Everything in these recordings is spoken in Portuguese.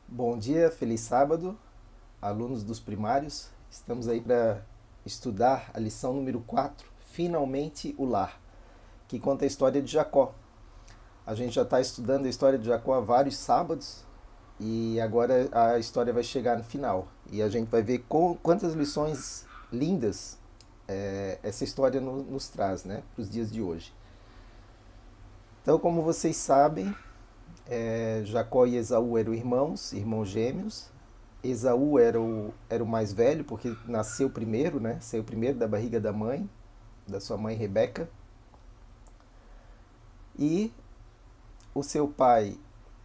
Bom dia, feliz sábado, alunos dos primários. Estamos aí para estudar a lição número 4, Finalmente o Lar, que conta a história de Jacó. A gente já está estudando a história de Jacó há vários sábados e agora a história vai chegar no final. E a gente vai ver quantas lições lindas essa história nos traz, né, para os dias de hoje. Então, como vocês sabem, Jacó e Esaú eram irmãos gêmeos. Esaú era o mais velho, porque nasceu primeiro, né? Saiu primeiro da barriga da mãe, da sua mãe Rebeca. E o seu pai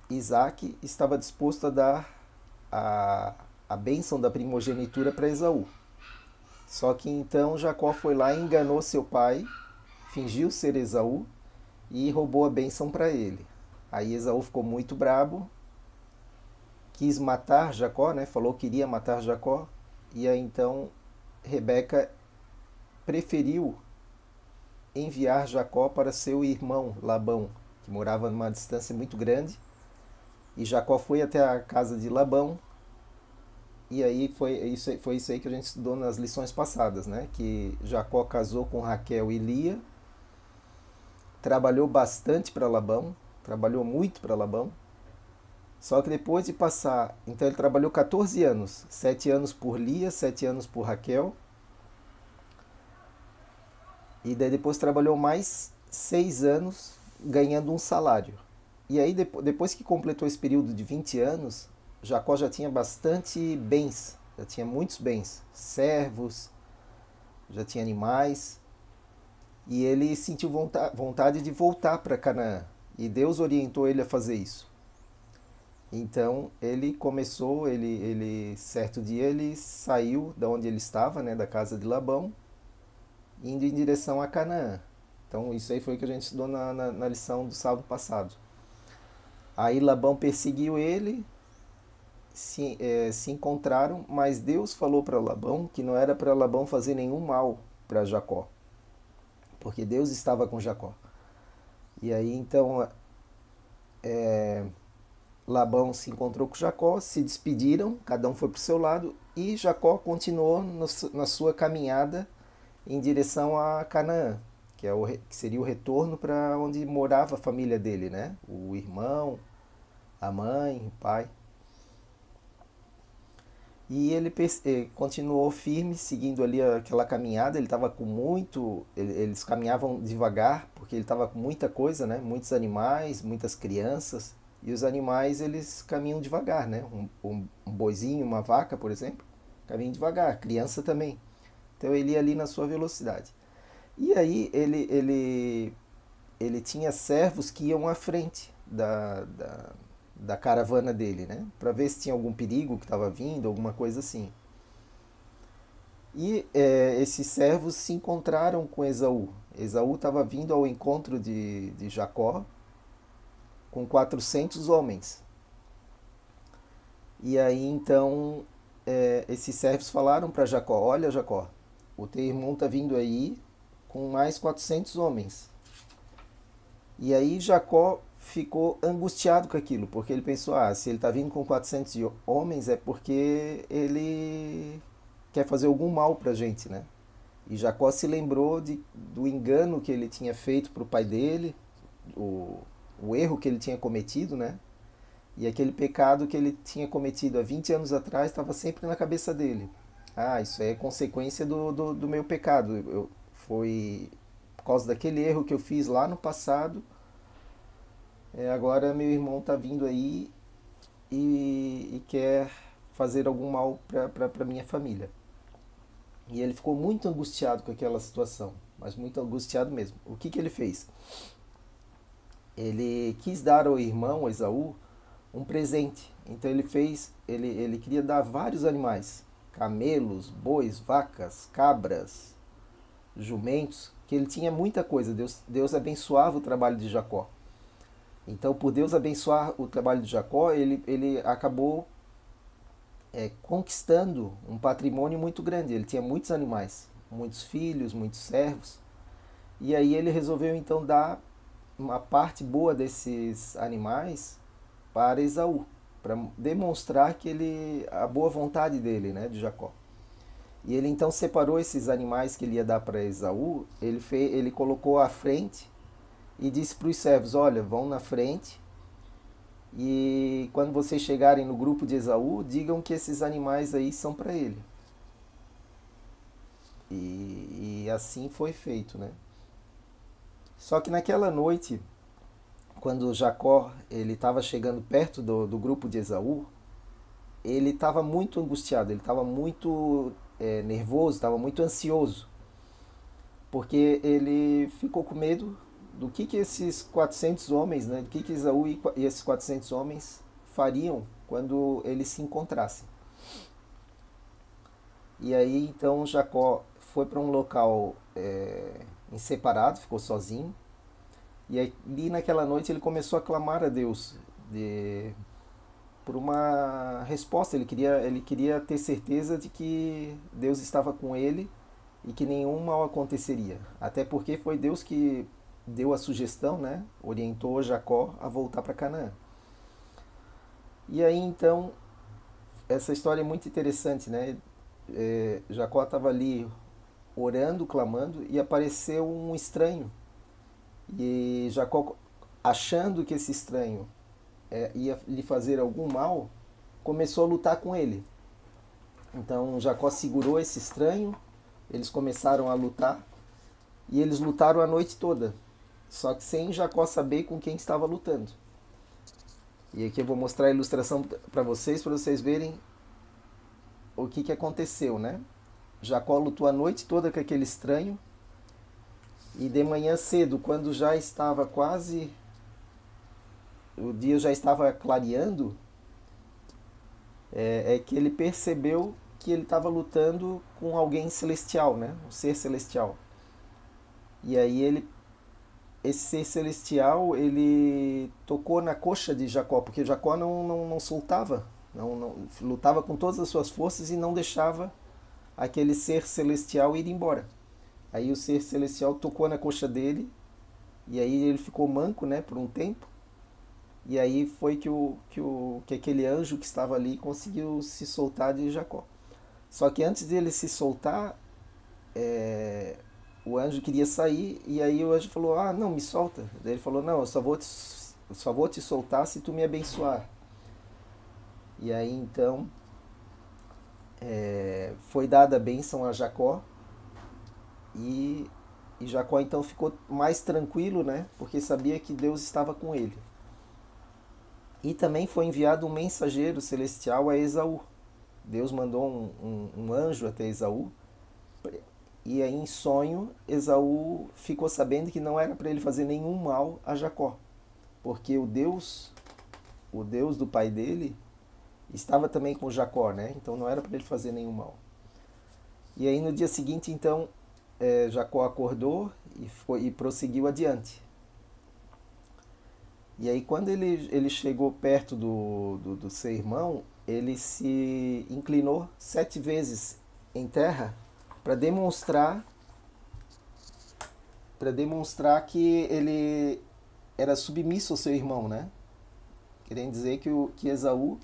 Isaac estava disposto a dar a bênção da primogenitura para Esaú. Só que então Jacó foi lá e enganou seu pai, fingiu ser Esaú e roubou a bênção para ele. Aí Esaú ficou muito brabo, quis matar Jacó, né? Falou que iria matar Jacó. E aí então Rebeca preferiu enviar Jacó para seu irmão Labão, que morava numa distância muito grande. E Jacó foi até a casa de Labão. E aí foi isso aí que a gente estudou nas lições passadas, né? Que Jacó casou com Raquel e Lia, trabalhou bastante para Labão, trabalhou muito para Labão. Só que depois de passar, então ele trabalhou 14 anos, 7 anos por Lia, 7 anos por Raquel, e daí depois trabalhou mais 6 anos ganhando um salário. E aí depois que completou esse período de 20 anos, Jacó já tinha bastante bens, já tinha muitos bens, servos, já tinha animais, e ele sentiu vontade de voltar para Canaã. E Deus orientou ele a fazer isso. Então ele começou, certo dia ele saiu da onde ele estava, né, da casa de Labão, indo em direção a Canaã. Então isso aí foi o que a gente estudou na lição do sábado passado. Aí Labão perseguiu ele, se encontraram, mas Deus falou para Labão que não era para Labão fazer nenhum mal para Jacó, porque Deus estava com Jacó. E aí então Labão se encontrou com Jacó, se despediram, cada um foi para o seu lado, e Jacó continuou na sua caminhada em direção a Canaã, que seria o retorno para onde morava a família dele, né? O irmão, a mãe, o pai. E ele continuou firme, seguindo ali aquela caminhada. Ele estava com muito. Eles caminhavam devagar, porque ele estava com muita coisa, né? Muitos animais, muitas crianças. E os animais, eles caminham devagar, né? Um boizinho, uma vaca, por exemplo, caminham devagar. Criança também. Então ele ia ali na sua velocidade. E aí ele tinha servos que iam à frente da caravana dele, né? Para ver se tinha algum perigo que estava vindo, alguma coisa assim. E esses servos se encontraram com Esaú. Esaú estava vindo ao encontro de Jacó com 400 homens. E aí então esses servos falaram para Jacó: Olha, Jacó, o teu irmão está vindo aí com mais 400 homens. E aí Jacó ficou angustiado com aquilo, porque ele pensou: se ele está vindo com 400 homens é porque ele quer fazer algum mal para a gente, né? E Jacó se lembrou do engano que ele tinha feito para o pai dele, o erro que ele tinha cometido, né? E aquele pecado que ele tinha cometido há 20 anos atrás estava sempre na cabeça dele. Isso é consequência do meu pecado. Foi por causa daquele erro que eu fiz lá no passado. Agora meu irmão está vindo aí e quer fazer algum mal para minha família. E ele ficou muito angustiado com aquela situação, mas muito angustiado mesmo. O que ele fez? Ele quis dar ao irmão Esaú um presente. Então ele queria dar vários animais, camelos, bois, vacas, cabras, jumentos, que ele tinha muita coisa. Deus abençoava o trabalho de Jacó. Então, por Deus abençoar o trabalho de Jacó, ele acabou conquistando um patrimônio muito grande. Ele tinha muitos animais, muitos filhos, muitos servos. E aí ele resolveu então dar uma parte boa desses animais para Esaú. para demonstrar que a boa vontade dele, né, de Jacó. E ele então separou esses animais que ele ia dar para Esaú, ele colocou à frente e disse para os servos: olha, vão na frente e quando vocês chegarem no grupo de Esaú, digam que esses animais aí são para ele. E assim foi feito, né? Só que naquela noite, quando Jacó ele estava chegando perto do grupo de Esaú, ele estava muito angustiado, ele estava muito nervoso, estava muito ansioso, porque ele ficou com medo do que esses 400 homens, né, do que Esaú e esses 400 homens fariam quando eles se encontrassem. E aí então Jacó foi para um local em separado, ficou sozinho. E ali naquela noite ele começou a clamar a Deus por uma resposta. Ele queria ter certeza de que Deus estava com ele e que nenhum mal aconteceria. Até porque foi Deus que deu a sugestão, né? Orientou Jacó a voltar para Canaã. E aí então, essa história é muito interessante, né? Jacó estava ali orando, clamando, e apareceu um estranho. E Jacó, achando que esse estranho ia lhe fazer algum mal, começou a lutar com ele. Então Jacó segurou esse estranho, eles começaram a lutar, e eles lutaram a noite toda, só que sem Jacó saber com quem estava lutando. E aqui eu vou mostrar a ilustração para vocês verem o que aconteceu, né? Jacó lutou a noite toda com aquele estranho, e de manhã cedo, quando já estava quase, o dia já estava clareando, que ele percebeu que ele estava lutando com alguém celestial, né? Um ser celestial. E aí esse ser celestial, ele tocou na coxa de Jacó, porque Jacó não soltava, não lutava com todas as suas forças e não deixava aquele ser celestial ir embora. Aí o ser celestial tocou na coxa dele, e aí ele ficou manco, né, por um tempo. E aí foi que aquele anjo que estava ali conseguiu se soltar de Jacó. Só que antes dele se soltar, o anjo queria sair, e aí o anjo falou: ah, não, me solta. Daí ele falou: não, eu só vou te soltar se tu me abençoar. E aí então foi dada a bênção a Jacó, e Jacó então ficou mais tranquilo, né, porque sabia que Deus estava com ele. E também foi enviado um mensageiro celestial a Esaú. Deus mandou um anjo até Esaú, e aí em sonho Esaú ficou sabendo que não era para ele fazer nenhum mal a Jacó, porque o Deus do pai dele estava também com Jacó, né? Então não era para ele fazer nenhum mal. E aí no dia seguinte então Jacó acordou e prosseguiu adiante. E aí quando ele chegou perto do seu irmão, ele se inclinou 7 vezes em terra para demonstrar que ele era submisso ao seu irmão, né? Querendo dizer que Esaú,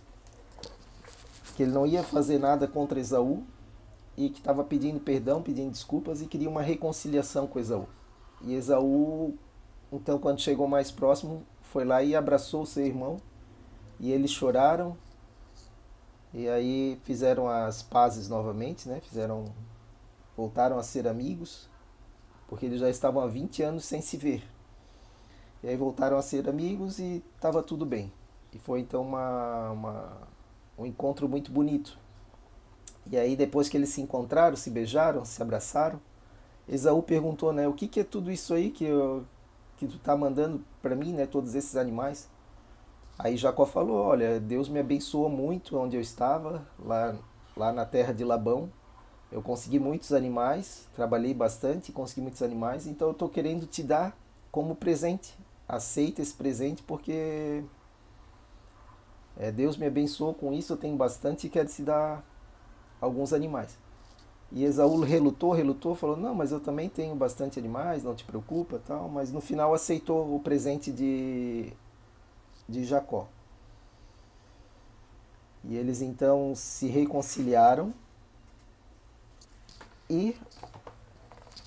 que ele não ia fazer nada contra Esaú, e que estava pedindo perdão, pedindo desculpas, e queria uma reconciliação com Esaú. E Esaú, então, quando chegou mais próximo, foi lá e abraçou o seu irmão, e eles choraram, e aí fizeram as pazes novamente, né? Voltaram a ser amigos, porque eles já estavam há 20 anos sem se ver. E aí voltaram a ser amigos e estava tudo bem. E foi então um encontro muito bonito. E aí depois que eles se encontraram, se beijaram, se abraçaram, Esaú perguntou, né, o que é tudo isso aí que tu tá mandando para mim, né, todos esses animais? Aí Jacó falou: olha, Deus me abençoou muito onde eu estava, lá na terra de Labão. Eu consegui muitos animais, trabalhei bastante, consegui muitos animais, então eu estou querendo te dar como presente. Aceita esse presente porque Deus me abençoou com isso, eu tenho bastante e quero te dar alguns animais. E Esaú relutou, falou: não, mas eu também tenho bastante animais, não te preocupa, tal. Mas no final aceitou o presente de Jacó. E eles então se reconciliaram e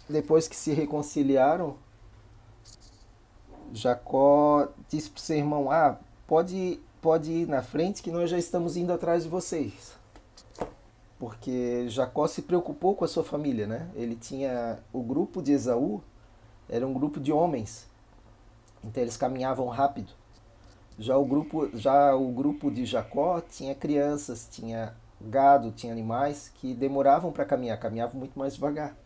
depois que se reconciliaram, Jacó disse para o seu irmão: Ah, pode ir na frente que nós já estamos indo atrás de vocês. Porque Jacó se preocupou com a sua família, né? Ele tinha o grupo de Esaú, era um grupo de homens, então eles caminhavam rápido. Já o grupo de Jacó tinha crianças, tinha gado, tinha animais que demoravam para caminhar, caminhavam muito mais devagar.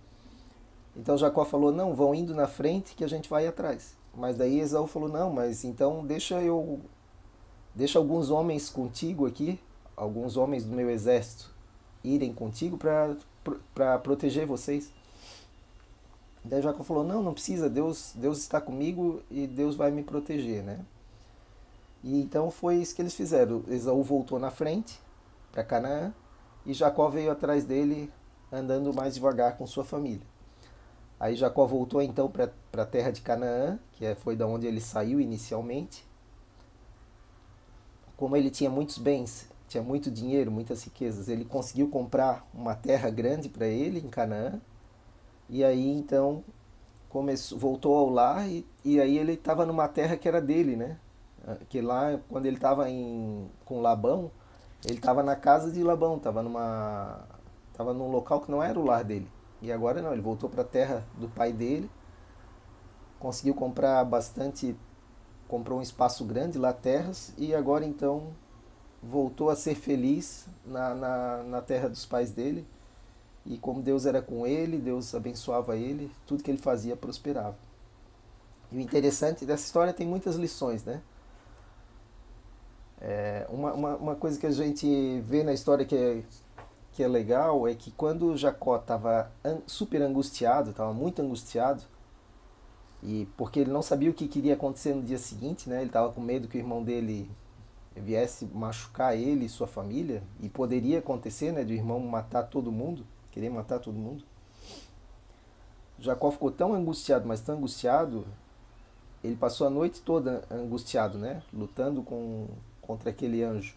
Então Jacó falou: Não, vão indo na frente que a gente vai atrás. Mas daí Esaú falou: Não, mas então deixa alguns homens contigo aqui, alguns homens do meu exército irem contigo para proteger vocês. Daí Jacó falou: Não, não precisa, Deus está comigo e Deus vai me proteger, né? E então foi isso que eles fizeram. Esaú voltou na frente para Canaã e Jacó veio atrás dele andando mais devagar com sua família. Aí Jacó voltou então para a terra de Canaã, foi da onde ele saiu inicialmente. Como ele tinha muitos bens, tinha muito dinheiro, muitas riquezas, ele conseguiu comprar uma terra grande para ele em Canaã. E aí então voltou ao lar e aí ele estava numa terra que era dele, né? Que lá, quando ele estava com Labão, ele estava na casa de Labão, estava num local que não era o lar dele. E agora não, ele voltou para a terra do pai dele, conseguiu comprou um espaço grande lá, terras, e agora então voltou a ser feliz na terra dos pais dele. E como Deus era com ele, Deus abençoava ele, tudo que ele fazia prosperava. E o interessante dessa história tem muitas lições, né? Uma coisa que a gente vê na história que é legal é que quando Jacó estava super angustiado, estava muito angustiado, e porque ele não sabia o que iria acontecer no dia seguinte, né? Ele estava com medo que o irmão dele viesse machucar ele e sua família, e poderia acontecer, né, de o irmão matar todo mundo, querer matar todo mundo. Jacó ficou tão angustiado, mas tão angustiado, ele passou a noite toda angustiado, né, lutando contra aquele anjo.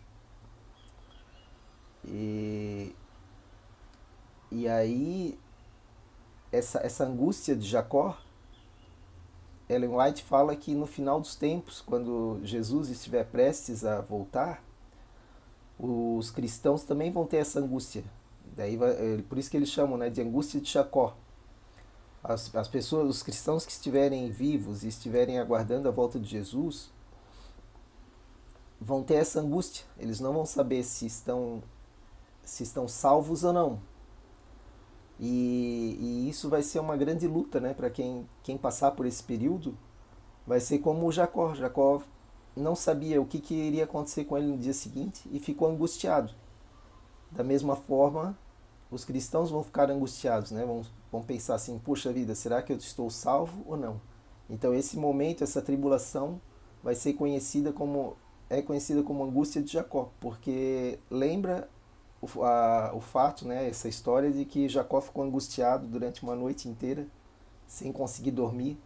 E aí, essa angústia de Jacó, Ellen White fala que no final dos tempos, quando Jesus estiver prestes a voltar, os cristãos também vão ter essa angústia. Por isso que eles chamam, né, de angústia de Jacó. As pessoas, os cristãos que estiverem vivos e estiverem aguardando a volta de Jesus, vão ter essa angústia. Eles não vão saber se estão salvos ou não. E isso vai ser uma grande luta, né, para quem passar por esse período. Vai ser como o Jacó. Jacó não sabia o que iria acontecer com ele no dia seguinte e ficou angustiado. Da mesma forma, os cristãos vão ficar angustiados, né? Vão pensar assim: puxa vida, será que eu estou salvo ou não? Então esse momento, essa tribulação, vai ser conhecida como angústia de Jacó, porque lembra o fato, né, essa história de que Jacó ficou angustiado durante uma noite inteira, sem conseguir dormir,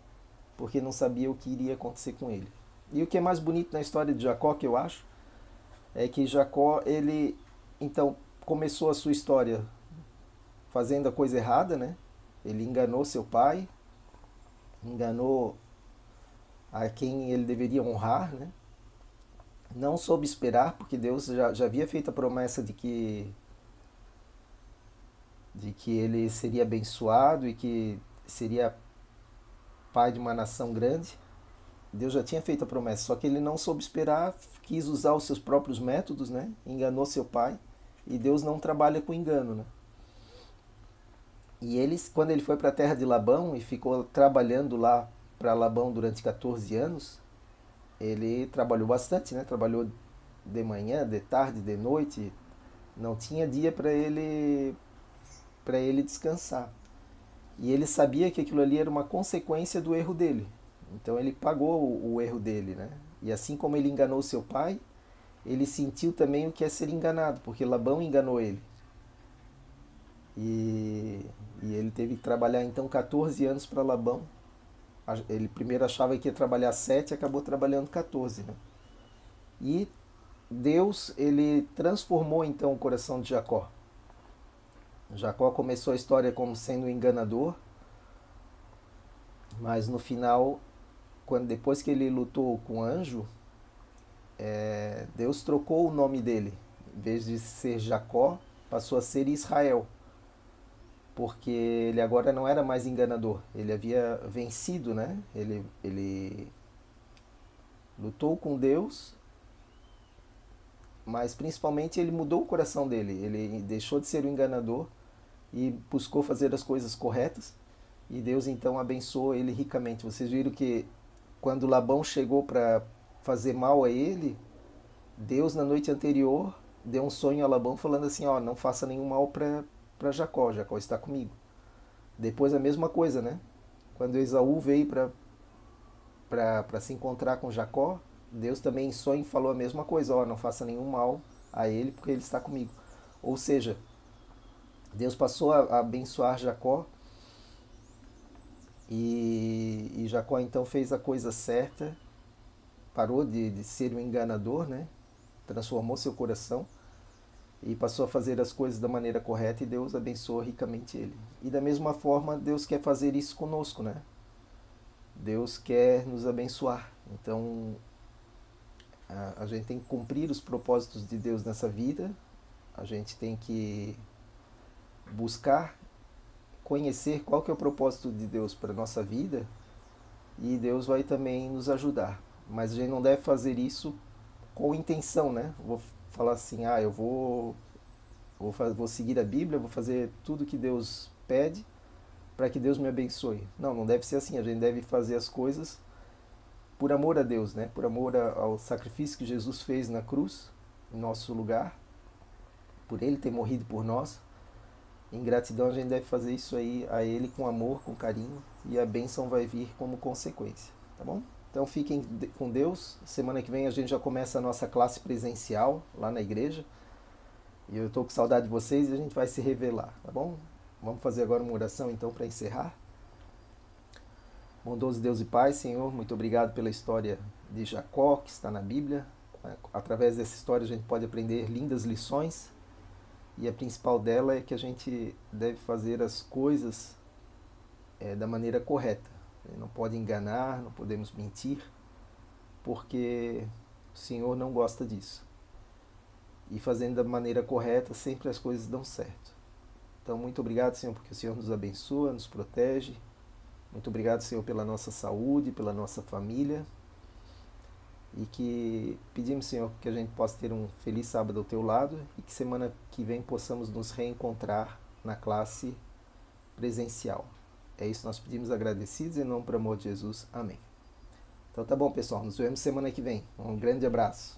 porque não sabia o que iria acontecer com ele. E o que é mais bonito na história de Jacó, que eu acho, é que Jacó, ele então começou a sua história fazendo a coisa errada, né? Ele enganou seu pai, enganou a quem ele deveria honrar, né? Não soube esperar, porque Deus já havia feito a promessa de que ele seria abençoado e que seria pai de uma nação grande. Deus já tinha feito a promessa, só que ele não soube esperar, quis usar os seus próprios métodos, né? Enganou seu pai, e Deus não trabalha com engano, né? E quando ele foi para a terra de Labão e ficou trabalhando lá para Labão durante 14 anos, ele trabalhou bastante, né? Trabalhou de manhã, de tarde, de noite, não tinha dia para ele descansar. E ele sabia que aquilo ali era uma consequência do erro dele. Então ele pagou o erro dele, né? E assim como ele enganou seu pai, ele sentiu também o que é ser enganado, porque Labão enganou ele. E ele teve que trabalhar então 14 anos para Labão. Ele primeiro achava que ia trabalhar 7, acabou trabalhando 14, né? E Deus, ele transformou então o coração de Jacó. Jacó começou a história como sendo um enganador, mas no final, depois que ele lutou com o anjo, Deus trocou o nome dele. Em vez de ser Jacó, passou a ser Israel, porque ele agora não era mais enganador. Ele havia vencido, né? Ele lutou com Deus, mas principalmente ele mudou o coração dele. Ele deixou de ser o enganador e buscou fazer as coisas corretas. E Deus então abençoou ele ricamente. Vocês viram que quando Labão chegou para fazer mal a ele, Deus na noite anterior deu um sonho a Labão falando assim, ó, não faça nenhum mal para Jacó, Jacó está comigo. Depois a mesma coisa, né? Quando Esaú veio para se encontrar com Jacó, Deus também em sonho falou a mesma coisa, ó, não faça nenhum mal a ele porque ele está comigo. Ou seja, Deus passou a abençoar Jacó e Jacó então fez a coisa certa, parou de ser um enganador, né? Transformou seu coração e passou a fazer as coisas da maneira correta e Deus abençoou ricamente ele. E da mesma forma, Deus quer fazer isso conosco, né? Deus quer nos abençoar. Então, a gente tem que cumprir os propósitos de Deus nessa vida, a gente tem que buscar conhecer qual que é o propósito de Deus para a nossa vida e Deus vai também nos ajudar. Mas a gente não deve fazer isso com intenção, né? Vou falar assim, eu vou seguir a Bíblia, vou fazer tudo que Deus pede para que Deus me abençoe. Não, não deve ser assim. A gente deve fazer as coisas por amor a Deus, né? Por amor ao sacrifício que Jesus fez na cruz, em nosso lugar, por Ele ter morrido por nós. Em gratidão a gente deve fazer isso aí a Ele com amor, com carinho, e a bênção vai vir como consequência, tá bom? Então fiquem com Deus. Semana que vem a gente já começa a nossa classe presencial lá na igreja. E eu estou com saudade de vocês e a gente vai se revelar, tá bom? Vamos fazer agora uma oração então para encerrar. Bondoso Deus e Pai, Senhor, muito obrigado pela história de Jacó que está na Bíblia. Através dessa história a gente pode aprender lindas lições. E a principal dela é que a gente deve fazer as coisas da maneira correta. Não pode enganar, não podemos mentir, porque o Senhor não gosta disso. E fazendo da maneira correta, sempre as coisas dão certo. Então, muito obrigado, Senhor, porque o Senhor nos abençoa, nos protege. Muito obrigado, Senhor, pela nossa saúde, pela nossa família. E que pedimos, Senhor, que a gente possa ter um feliz sábado ao teu lado e que semana que vem possamos nos reencontrar na classe presencial. É isso que nós pedimos agradecidos em nome do amor de Jesus. Amém. Então tá bom, pessoal. Nos vemos semana que vem. Um grande abraço.